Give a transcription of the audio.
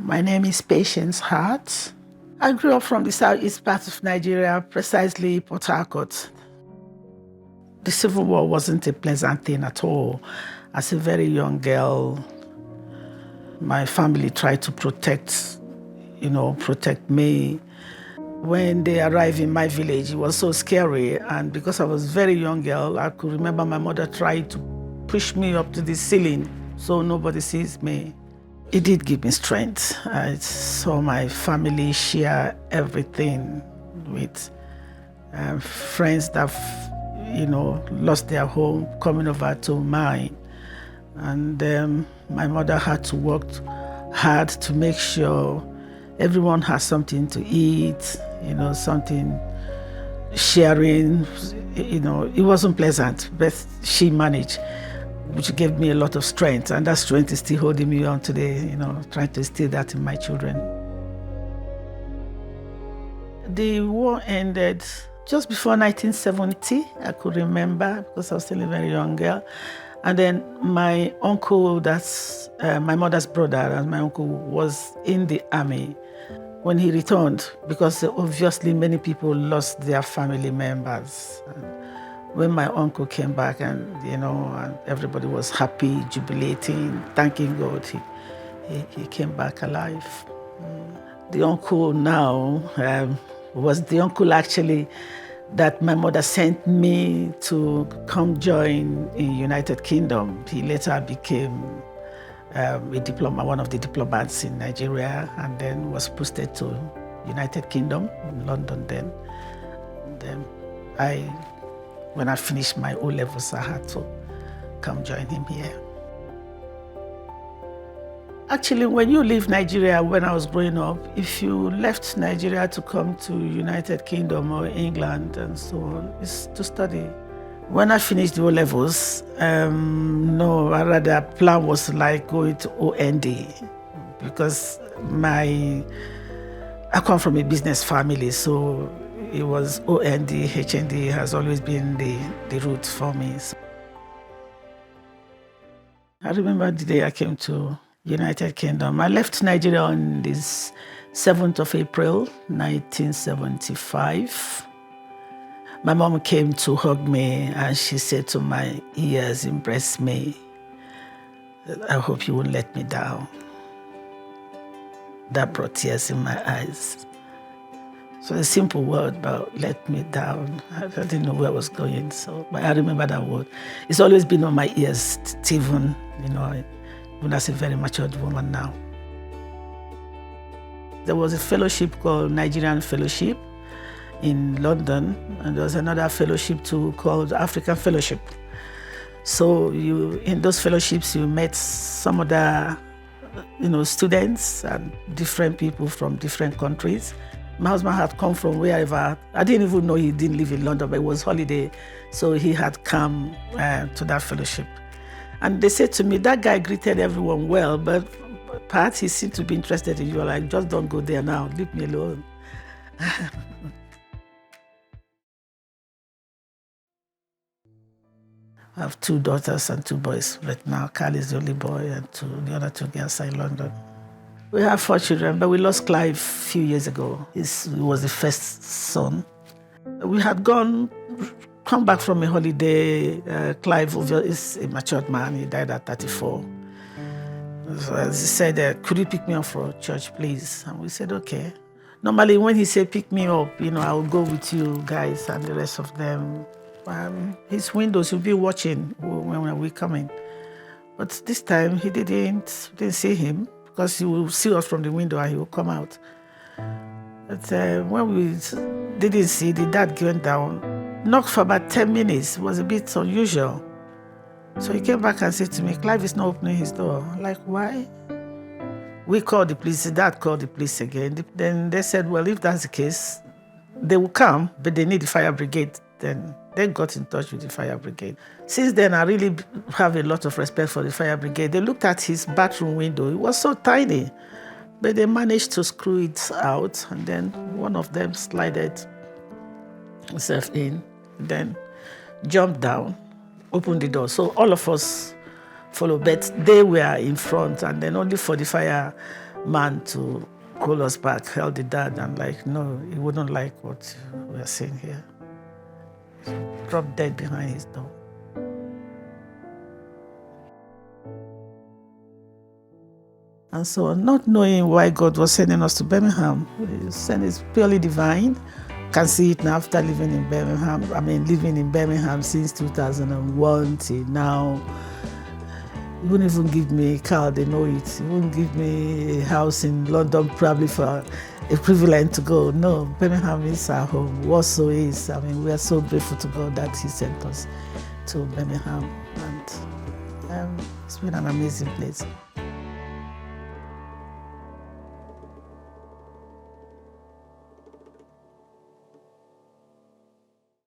My name is Patience Hart. I grew up from the southeast part of Nigeria, precisely Port Harcourt. The Civil War wasn't a pleasant thing at all. As a very young girl, my family tried to protect me. When they arrived in my village, it was so scary. And because I was a very young girl, I could remember my mother tried to push me up to the ceiling so nobody sees me. It did give me strength. I saw my family share everything with friends that, lost their home coming over to mine. And my mother had to work hard to make sure everyone has something to eat, something sharing. It wasn't pleasant, but she managed, which gave me a lot of strength. And that strength is still holding me on today, trying to instill that in my children. The war ended just before 1970, I could remember, because I was still a very young girl. And then my uncle, that's my mother's brother, and my uncle was in the army. When he returned, because obviously many people lost their family members. When my uncle came back and everybody was happy, jubilating, thanking God, he came back alive. The uncle now was the uncle actually that my mother sent me to come join in United Kingdom. He later became one of the diplomats in Nigeria, and then was posted to United Kingdom, in London then. And then when I finished my O-levels, I had to come join him here. Actually, when you leave Nigeria, when I was growing up, if you left Nigeria to come to United Kingdom or England and so on, it's to study. When I finished the O-levels, the plan was like going to OND, because I come from a business family, so it was OND, HND has always been the route for me. So I remember the day I came to United Kingdom. I left Nigeria on this 7th of April, 1975. My mom came to hug me and she said to my ears, embrace me, I hope you won't let me down. That brought tears in my eyes. So a simple word, but let me down. I didn't know where I was going, but I remember that word. It's always been on my ears, even as a very matured woman now. There was a fellowship called Nigerian Fellowship in London, and there was another fellowship too called African Fellowship. So in those fellowships, you met some other, students and different people from different countries. My husband had come from wherever. I didn't even know he didn't live in London, but it was holiday. So he had come to that fellowship. And they said to me, that guy greeted everyone well, but Pat, he seemed to be interested in you. Like, just don't go there now, leave me alone. I have 2 daughters and 2 boys, but now Carl is the only boy, and the other 2 girls are in London. We have 4 children, but we lost Clive a few years ago. He was the first son. We had come back from a holiday. Clive is a matured man. He died at 34. So as he said, could you pick me up for church, please? And we said, okay. Normally, when he said, pick me up, I will go with you guys and the rest of them. His windows, he'll be watching when we're coming. But this time, he didn't see him, because he will see us from the window and he will come out. But when we didn't see, the dad went down, knocked for about 10 minutes. It was a bit unusual. So he came back and said to me, Clive is not opening his door. I'm like, why? We called the police. The dad called the police again. Then they said, well, if that's the case, they will come, but they need the fire brigade. Then they got in touch with the fire brigade. Since then, I really have a lot of respect for the fire brigade. They looked at his bathroom window. It was so tiny, but they managed to screw it out. And then one of them slided himself in, then jumped down, opened the door. So all of us followed, but they were in front, and then only for the fire man to call us back, held the dad, and like, no, he wouldn't like what we are seeing here. Dropped dead behind his door. And so, not knowing why God was sending us to Birmingham, it's purely divine. Can see it now after living in Birmingham. Living in Birmingham since 2001 till now. He wouldn't even give me a car, they know it. He wouldn't give me a house in London, probably for equivalent to go. No, Birmingham is our home, Warsaw is. We are so grateful to God that He sent us to Birmingham. And it's been an amazing place.